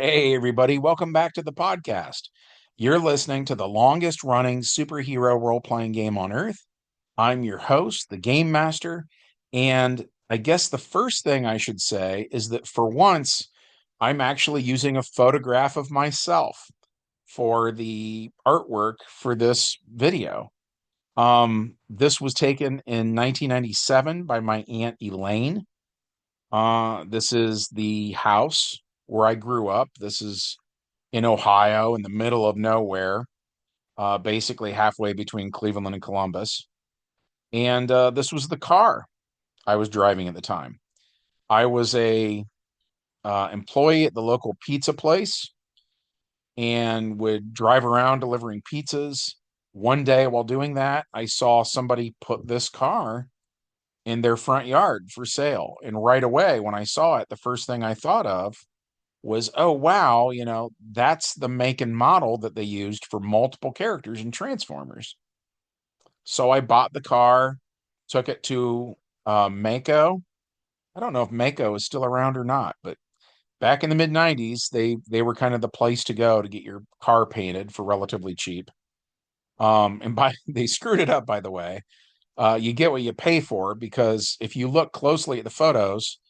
Hey, everybody, welcome back to the podcast. You're listening to the longest running superhero role playing game on earth. I'm your host, the Game Master. And I guess the first thing I should say is that for once, I'm actually using a photograph of myself for the artwork for this video. This was taken in 1997 by my Aunt Elaine. This is the house where I grew up. This is in Ohio, in the middle of nowhere, basically halfway between Cleveland and Columbus. And this was the car I was driving at the time. I was a employee at the local pizza place and would drive around delivering pizzas. One day while doing that, I saw somebody put this car in their front yard for sale. And right away, when I saw it, the first thing I thought of was, oh, wow, that's the make and model that they used for multiple characters in Transformers. So I bought the car, took it to Mako. I don't know if Mako is still around or not, but back in the mid 90s, they were kind of the place to go to get your car painted for relatively cheap. And by they screwed it up, by the way. You get what you pay for because if you look closely at the photos,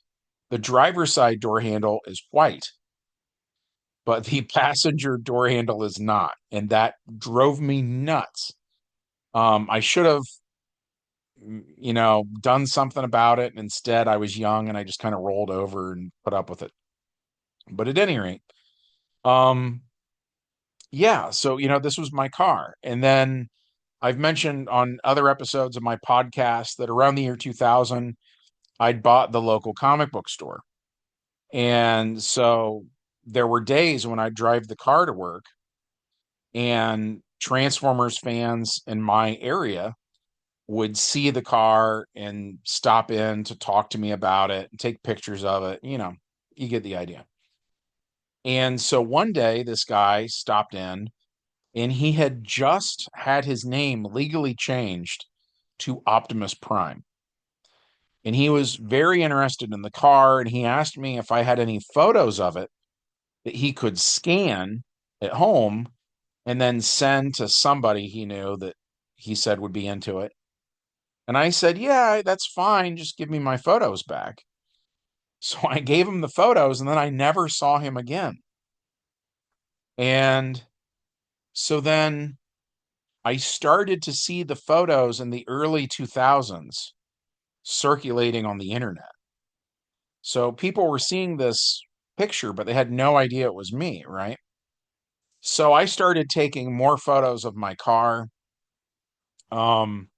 the driver's side door handle is white, but the passenger door handle is not. And that drove me nuts. I should have, done something about it. Instead, I was young and I just kind of rolled over and put up with it. But at any rate, um, yeah, so, this was my car. And then I've mentioned on other episodes of my podcast that around the year 2000, I'd bought the local comic book store. And so there were days when I'd drive the car to work and Transformers fans in my area would see the car and stop in to talk to me about it and take pictures of it. You get the idea. And so one day, this guy stopped in and he had just had his name legally changed to Optimus Prime. And he was very interested in the car. And he asked me if I had any photos of it that he could scan at home and then send to somebody he knew that he said would be into it. And I said, yeah, that's fine. Just give me my photos back. So I gave him the photos and then I never saw him again. And so then I started to see the photos in the early 2000s circulating on the internet. So people were seeing this picture, but they had no idea it was me, right? So I started taking more photos of my car. Um,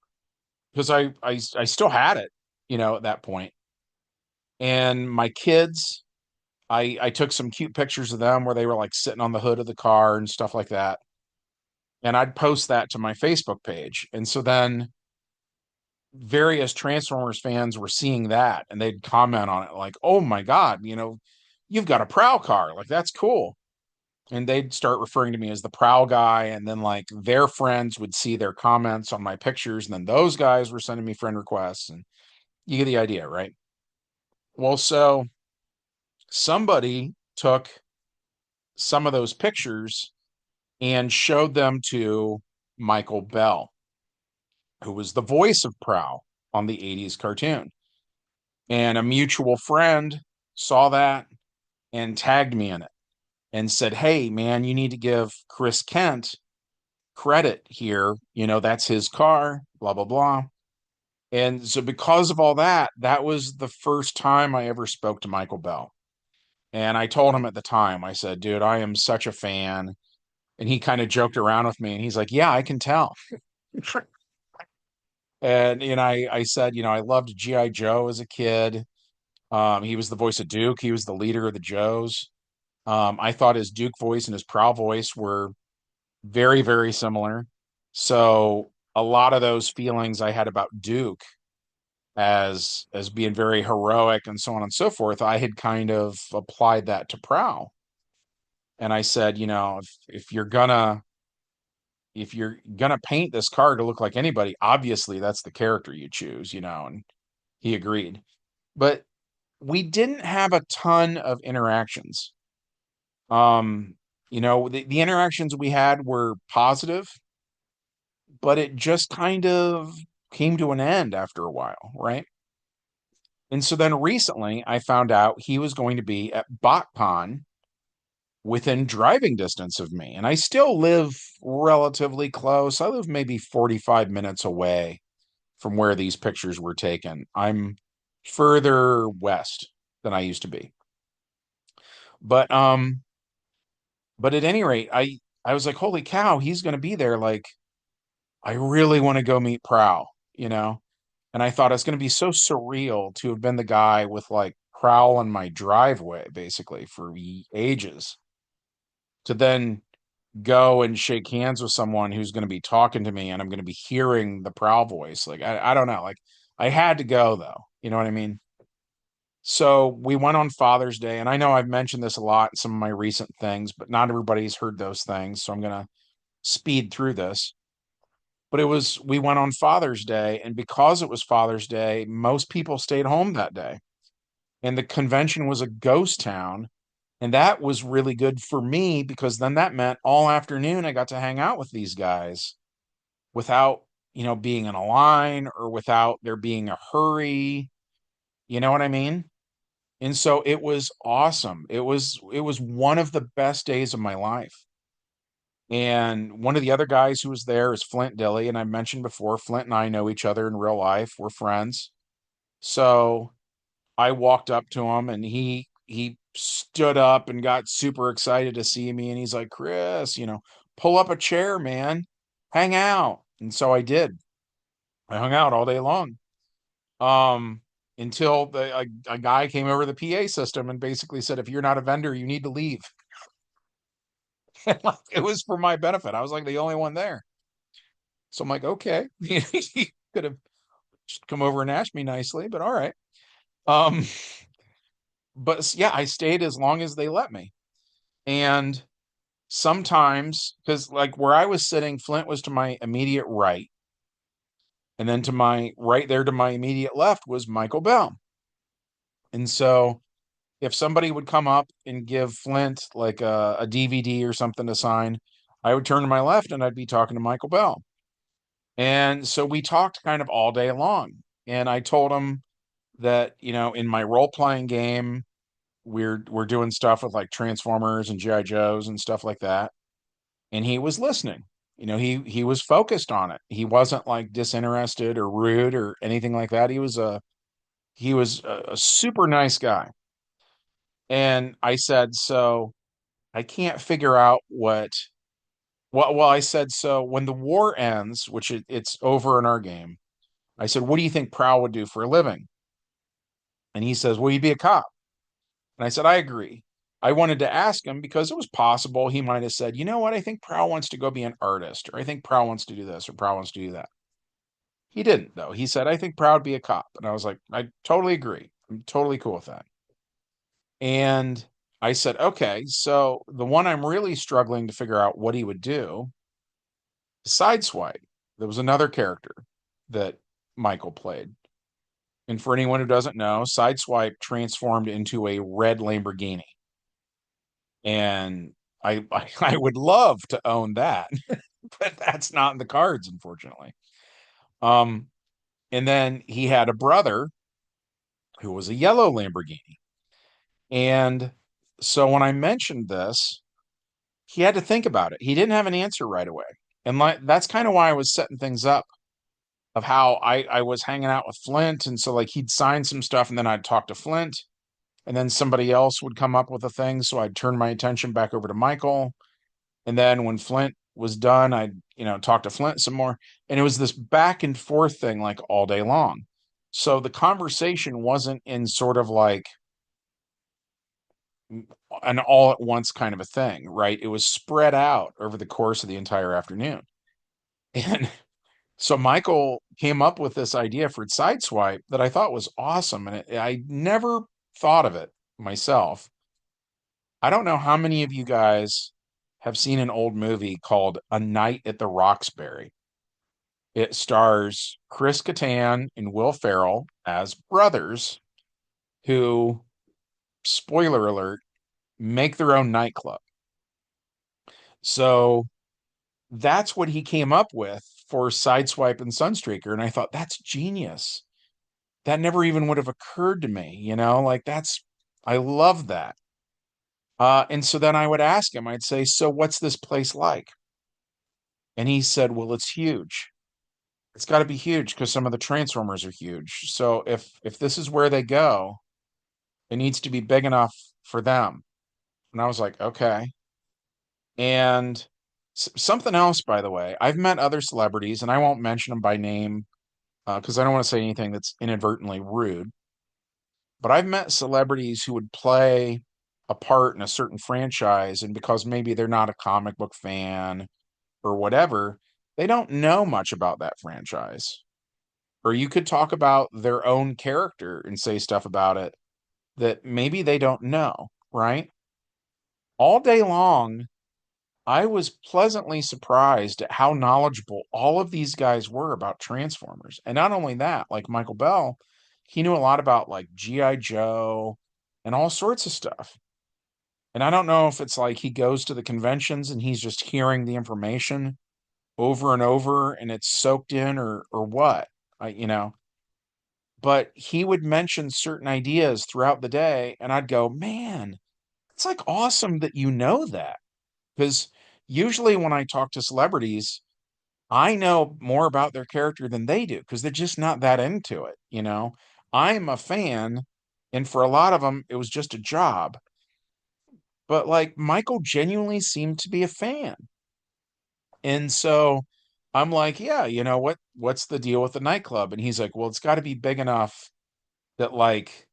because I still had it, at that point. And my kids, I took some cute pictures of them where they were like sitting on the hood of the car and stuff like that. And I'd post that to my Facebook page. And so then various Transformers fans were seeing that and they'd comment on it like, "Oh my God, you've got a Prowl car. Like that's cool." And they'd start referring to me as the Prowl guy, and then like their friends would see their comments on my pictures, and then those guys were sending me friend requests, and you get the idea, right? Well, so somebody took some of those pictures and showed them to Michael Bell, who was the voice of Prowl on the 80s cartoon. And a mutual friend saw that and tagged me in it and said, "Hey, man, you need to give Chris Kent credit here. That's his car, blah, blah, blah." And so, because of all that, that was the first time I ever spoke to Michael Bell. And I told him at the time, I said, "Dude, I am such a fan." And he kind of joked around with me and he's like, "Yeah, I can tell." And I said, I loved G.I. Joe as a kid. He was the voice of Duke. He was the leader of the Joes. I thought his Duke voice and his Prowl voice were very, very similar. So a lot of those feelings I had about Duke as being very heroic and so on and so forth, I had kind of applied that to Prowl. And I said, if you're gonna paint this car to look like anybody, obviously that's the character you choose, and he agreed. But we didn't have a ton of interactions. Um, the interactions we had were positive, but it just kind of came to an end after a while, right? And so then recently I found out he was going to be at BotCon within driving distance of me. And I still live relatively close. I live maybe 45 minutes away from where these pictures were taken. I'm further west than I used to be. But but at any rate, I was like, holy cow, he's going to be there. Like, I really want to go meet Prowl, you know? And I thought it's going to be so surreal to have been the guy with like Prowl in my driveway basically for ages, to then go and shake hands with someone who's going to be talking to me and I'm going to be hearing the Prowl voice. Like, I don't know. Like, I had to go though. You know what I mean? So we went on Father's Day, and I know I've mentioned this a lot in some of my recent things, but not everybody's heard those things. So I'm going to speed through this. But we went on Father's Day, and because it was Father's Day, most people stayed home that day. And the convention was a ghost town. And that was really good for me because then that meant all afternoon I got to hang out with these guys without, being in a line or without there being a hurry. You know what I mean? And so it was awesome. It was one of the best days of my life. And one of the other guys who was there is Flint Dilly. And I mentioned before, Flint and I know each other in real life. We're friends. So I walked up to him and he stood up and got super excited to see me. And he's like, Chris, pull up a chair, man. Hang out. And so I did. I hung out all day long. Um, until a guy came over the PA system and basically said, if you're not a vendor, you need to leave. Like, it was for my benefit. I was like the only one there. So I'm like, okay. He could have just come over and asked me nicely, but all right. Um, but yeah, I stayed as long as they let me. And sometimes, because like where I was sitting, Flint was to my immediate right. And then to my right there to my immediate left was Michael Bell. And so if somebody would come up and give Flint like a DVD or something to sign, I would turn to my left and I'd be talking to Michael Bell. And so we talked kind of all day long. And I told him that, in my role playing game, we're doing stuff with like Transformers and GI Joes and stuff like that. And he was listening. He was focused on it. He wasn't like disinterested or rude or anything like that. He was a super nice guy. And I said, so I can't figure out well, I said, so when the war ends, which it's over in our game, I said, what do you think Prowl would do for a living? And he says, will you be a cop? And I said, I agree. I wanted to ask him because it was possible he might have said, you know what? I think Prowl wants to go be an artist, or I think Prowl wants to do this, or Prowl wants to do that. He didn't, though. He said, I think Prowl would be a cop. And I was like, I totally agree. I'm totally cool with that. And I said, okay, so the one I'm really struggling to figure out what he would do, Sideswipe. There was another character that Michael played. And for anyone who doesn't know, Sideswipe transformed into a red Lamborghini. And I would love to own that, but that's not in the cards, unfortunately. Um, and then he had a brother who was a yellow Lamborghini. And so when I mentioned this, he had to think about it. He didn't have an answer right away. And that's kind of why I was setting things up of how I was hanging out with Flint. And so like he'd sign some stuff and then I'd talk to Flint and then somebody else would come up with a thing. So I'd turn my attention back over to Michael. And then when Flint was done, I'd, talk to Flint some more. And it was this back and forth thing like all day long. So the conversation wasn't in sort of like an all at once kind of a thing, right? It was spread out over the course of the entire afternoon. And so Michael came up with this idea for Sideswipe that I thought was awesome. And I never thought of it myself. I don't know how many of you guys have seen an old movie called A Night at the Roxbury. It stars Chris Kattan and Will Ferrell as brothers who, spoiler alert, make their own nightclub. So that's what he came up with for Sideswipe and Sunstreaker. And I thought, that's genius. That never even would have occurred to me, like I love that. And so then I would ask him, I'd say, so what's this place like? And he said, well, it's huge. It's got to be huge because some of the Transformers are huge. So if this is where they go, it needs to be big enough for them. And I was like, okay. And something else, by the way, I've met other celebrities, and I won't mention them by name because I don't want to say anything that's inadvertently rude. But I've met celebrities who would play a part in a certain franchise, and because maybe they're not a comic book fan or whatever, they don't know much about that franchise. Or you could talk about their own character and say stuff about it that maybe they don't know, right? All day long, I was pleasantly surprised at how knowledgeable all of these guys were about Transformers. And not only that, like Michael Bell, he knew a lot about like G.I. Joe and all sorts of stuff. And I don't know if it's like he goes to the conventions and he's just hearing the information over and over and it's soaked in or what. But he would mention certain ideas throughout the day and I'd go, "Man, it's like awesome that you know that." Because usually when I talk to celebrities, I know more about their character than they do because they're just not that into it. I'm a fan, and for a lot of them, it was just a job. But like Michael genuinely seemed to be a fan. And so I'm like, yeah, what's the deal with the nightclub? And he's like, well, it's got to be big enough that like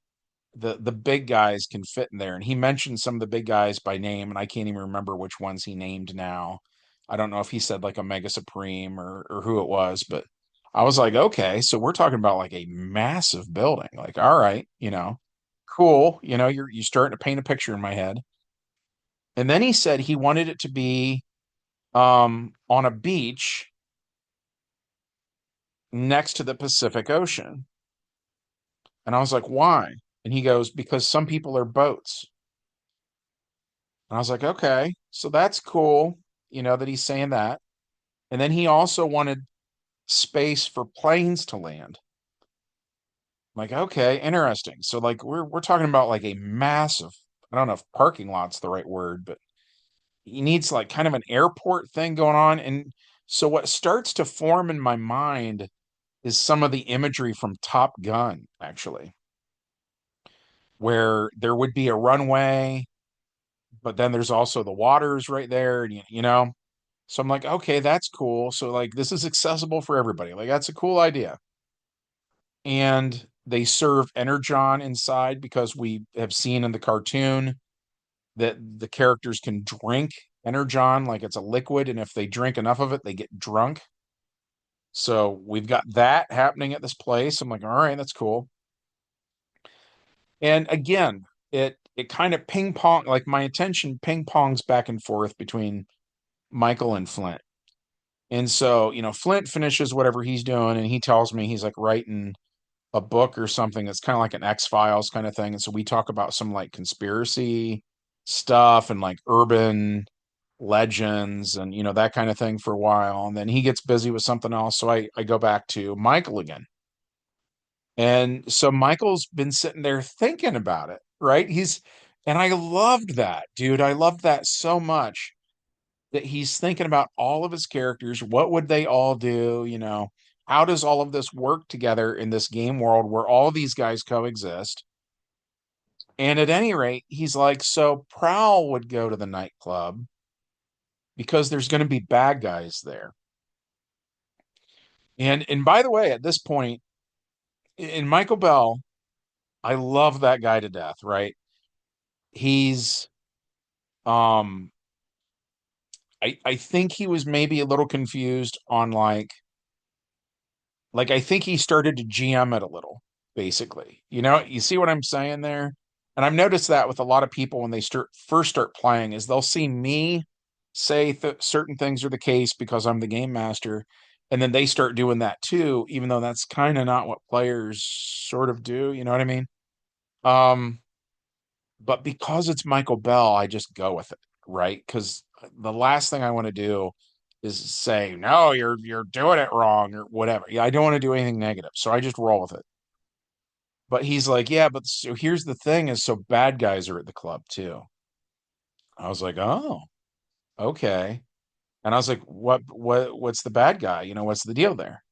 the big guys can fit in there. And he mentioned some of the big guys by name, and I can't even remember which ones he named now. I don't know if he said like Omega Supreme or who it was, but I was like, okay, so we're talking about like a massive building. Like, all right, cool. You're starting to paint a picture in my head. And then he said he wanted it to be on a beach next to the Pacific Ocean. And I was like, why? And he goes, because some people are boats. And I was like, okay, so that's cool, that he's saying that. And then he also wanted space for planes to land. I'm like, okay, interesting. So like we're talking about like a massive, I don't know if parking lot's the right word, but he needs like kind of an airport thing going on. And so what starts to form in my mind is some of the imagery from Top Gun, actually, where there would be a runway, but then there's also the waters right there, and So I'm like, okay, that's cool. So like this is accessible for everybody. Like that's a cool idea. And they serve energon inside because we have seen in the cartoon that the characters can drink energon like it's a liquid, and if they drink enough of it, they get drunk. So we've got that happening at this place. I'm like, all right, that's cool. And again, it kind of ping pong, like my attention ping pongs back and forth between Michael and Flint. And so, Flint finishes whatever he's doing and he tells me he's like writing a book or something that's kind of like an X-Files kind of thing. And so we talk about some like conspiracy stuff and like urban legends and that kind of thing for a while. And then he gets busy with something else. So I go back to Michael again. And so Michael's been sitting there thinking about it, right? And I loved that, dude. I loved that so much that he's thinking about all of his characters. What would they all do? How does all of this work together in this game world where all these guys coexist? And at any rate, he's like, so Prowl would go to the nightclub because there's going to be bad guys there. And by the way, at this point, in Michael Bell, I love that guy to death, right? He's um I think he was maybe a little confused on like I think he started to GM it a little, basically. You see what I'm saying there? And I've noticed that with a lot of people when they first start playing is they'll see me say certain things are the case because I'm the game master, and then they start doing that too, even though that's kind of not what players sort of do. You know what I mean? Um, But because it's Michael Bell, I just go with it, right? Because the last thing I want to do is say, no, you're doing it wrong or whatever. Yeah, I don't want to do anything negative. So I just roll with it. But he's like, yeah, but so here's the thing is so bad guys are at the club too. I was like, oh, okay. And I was like, what's the bad guy? What's the deal there?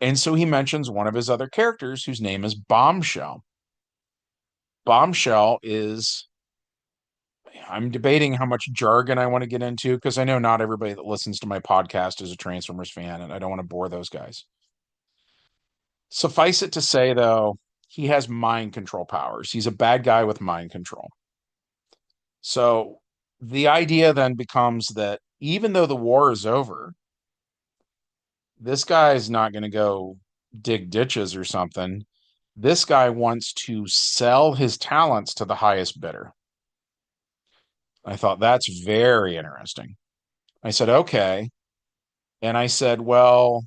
And so he mentions one of his other characters whose name is Bombshell. Bombshell is, I'm debating how much jargon I want to get into because I know not everybody that listens to my podcast is a Transformers fan, and I don't want to bore those guys. Suffice it to say, though, he has mind control powers. He's a bad guy with mind control. So the idea then becomes that even though the war is over, this guy is not going to go dig ditches or something. This guy wants to sell his talents to the highest bidder. I thought that's very interesting. I said, okay. And I said, well,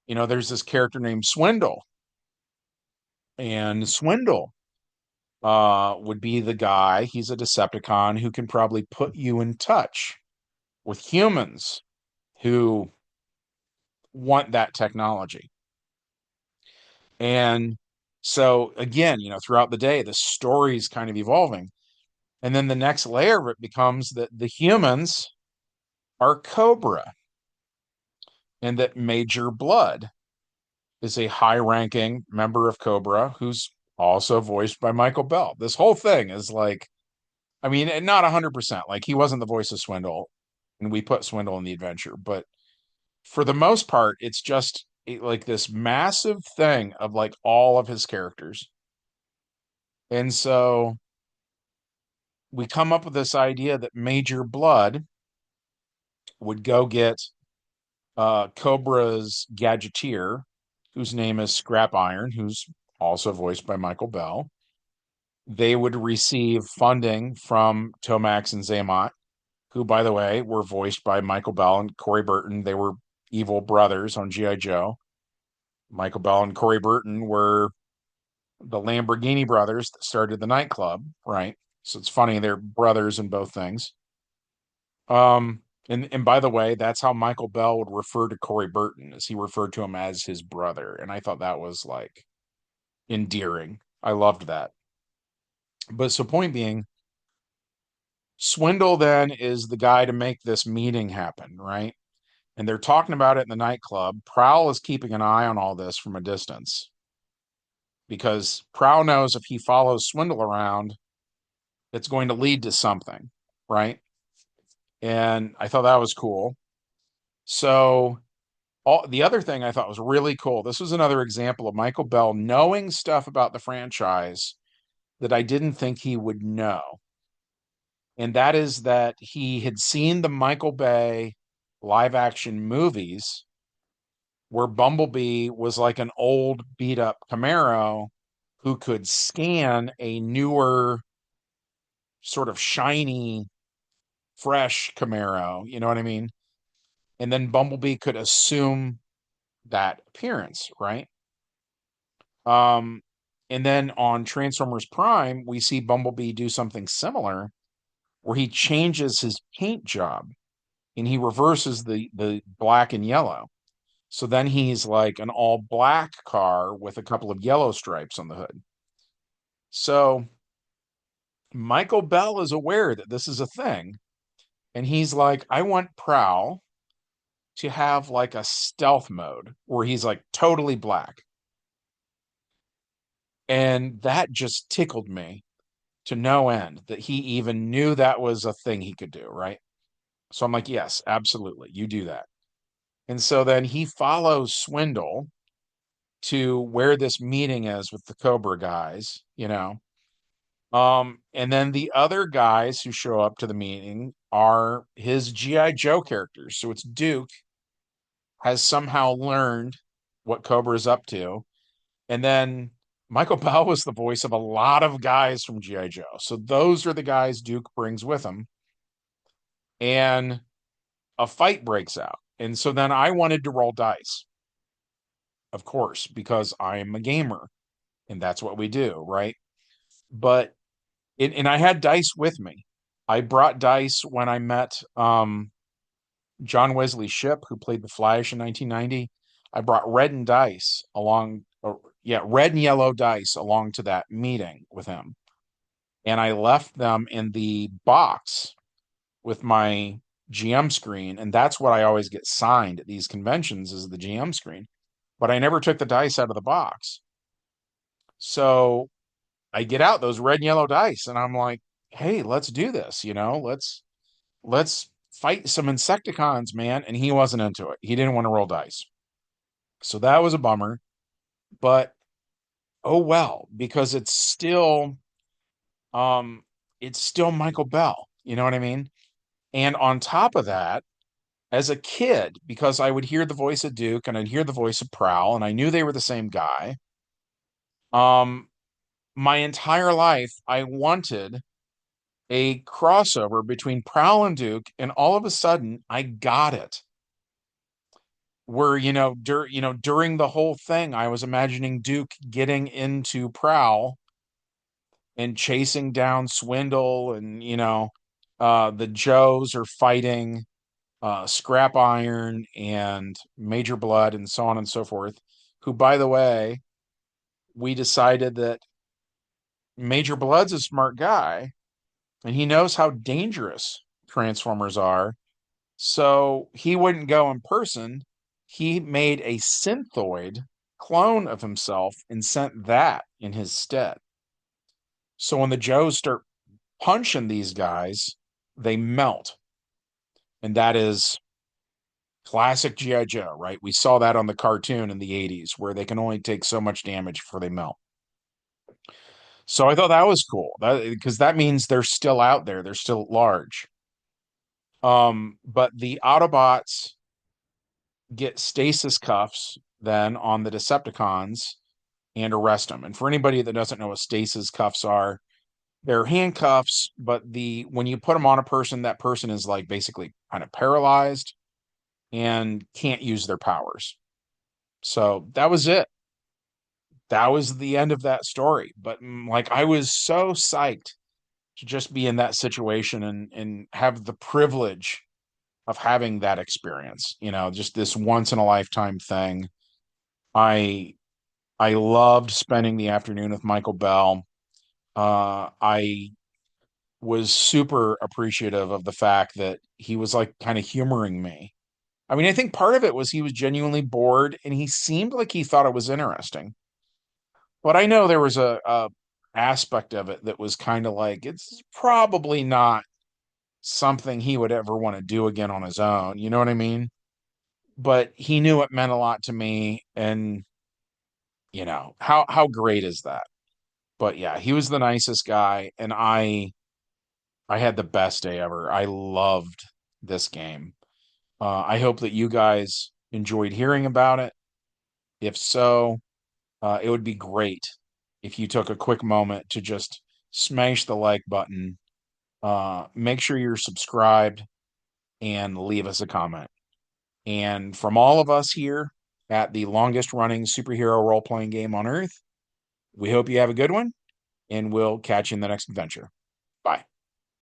there's this character named Swindle, and Swindle would be the guy. He's a Decepticon who can probably put you in touch with humans who want that technology. And so again, throughout the day, the story's kind of evolving. And then the next layer of it becomes that the humans are Cobra and that Major Blood is a high ranking member of Cobra who's also voiced by Michael Bell. This whole thing is like, I mean, not 100%. Like, he wasn't the voice of Swindle, and we put Swindle in the adventure, but for the most part, it's just like this massive thing of like all of his characters. And so we come up with this idea that Major Blood would go get Cobra's gadgeteer, whose name is Scrap Iron, who's also voiced by Michael Bell. They would receive funding from Tomax and Zaymot, who, by the way, were voiced by Michael Bell and Corey Burton. They were evil brothers on G.I. Joe. Michael Bell and Corey Burton were the Lamborghini brothers that started the nightclub, right? So it's funny, they're brothers in both things. And by the way, that's how Michael Bell would refer to Corey Burton, as he referred to him as his brother. And I thought that was like endearing. I loved that. But so point being, Swindle then is the guy to make this meeting happen, right? And they're talking about it in the nightclub. Prowl is keeping an eye on all this from a distance because Prowl knows if he follows Swindle around, it's going to lead to something, right? And I thought that was cool. So the other thing I thought was really cool. This was another example of Michael Bell knowing stuff about the franchise that I didn't think he would know. And that is that he had seen the Michael Bay live action movies where Bumblebee was like an old beat up Camaro who could scan a newer, sort of shiny, fresh Camaro. You know what I mean? And then Bumblebee could assume that appearance, right? Um, and then on Transformers Prime, we see Bumblebee do something similar where he changes his paint job and he reverses the black and yellow. So then he's like an all black car with a couple of yellow stripes on the hood. So Michael Bell is aware that this is a thing. And he's like, I want Prowl to have like a stealth mode where he's like totally black. And that just tickled me to no end that he even knew that was a thing he could do, right? So I'm like, yes, absolutely. You do that. And so then he follows Swindle to where this meeting is with the Cobra guys. And then the other guys who show up to the meeting are his G.I. Joe characters. So it's Duke has somehow learned what Cobra is up to. And then Michael Bell was the voice of a lot of guys from G.I. Joe. So those are the guys Duke brings with him. And a fight breaks out. And so then I wanted to roll dice, of course, because I'm a gamer and that's what we do, right? But And I had dice with me. I brought dice when I met John Wesley Shipp, who played the Flash in 1990. I brought red and dice along, yeah, red and yellow dice along to that meeting with him. And I left them in the box with my GM screen. And that's what I always get signed at these conventions is the GM screen. But I never took the dice out of the box. So I get out those red and yellow dice and I'm like, hey, let's do this, let's fight some Insecticons, man. And he wasn't into it. He didn't want to roll dice. So that was a bummer. But oh well, because um it's still Michael Bell. You know what I mean? And on top of that, as a kid, because I would hear the voice of Duke and I'd hear the voice of Prowl, and I knew they were the same guy. Um, my entire life, I wanted a crossover between Prowl and Duke, and all of a sudden, I got it. Where during the whole thing, I was imagining Duke getting into Prowl and chasing down Swindle, and the Joes are fighting Scrap Iron and Major Blood and so on and so forth. Who, by the way, we decided that Major Blood's a smart guy and he knows how dangerous Transformers are. So he wouldn't go in person. He made a synthoid clone of himself and sent that in his stead. So when the Joes start punching these guys, they melt. And that is classic G.I. Joe, right? We saw that on the cartoon in the 80s where they can only take so much damage before they melt. So I thought that was cool. Because that means they're still out there. They're still large. But the Autobots get stasis cuffs then on the Decepticons and arrest them. And for anybody that doesn't know what stasis cuffs are, they're handcuffs, but when you put them on a person, that person is like basically kind of paralyzed and can't use their powers. So that was it. That was the end of that story. But like I was so psyched to just be in that situation and have the privilege of having that experience, just this once in a lifetime thing. I I loved spending the afternoon with Michael Bell. I was super appreciative of the fact that he was like kind of humoring me. I mean, I think part of it was he was genuinely bored and he seemed like he thought it was interesting. But I know there was a aspect of it that was kind of like it's probably not something he would ever want to do again on his own. You know what I mean? But he knew it meant a lot to me, and how great is that? But yeah, he was the nicest guy, and I had the best day ever. I loved this game. I hope that you guys enjoyed hearing about it. If so, it would be great if you took a quick moment to just smash the like button, make sure you're subscribed, and leave us a comment. And from all of us here at the longest running superhero role playing game on earth, we hope you have a good one, and we'll catch you in the next adventure.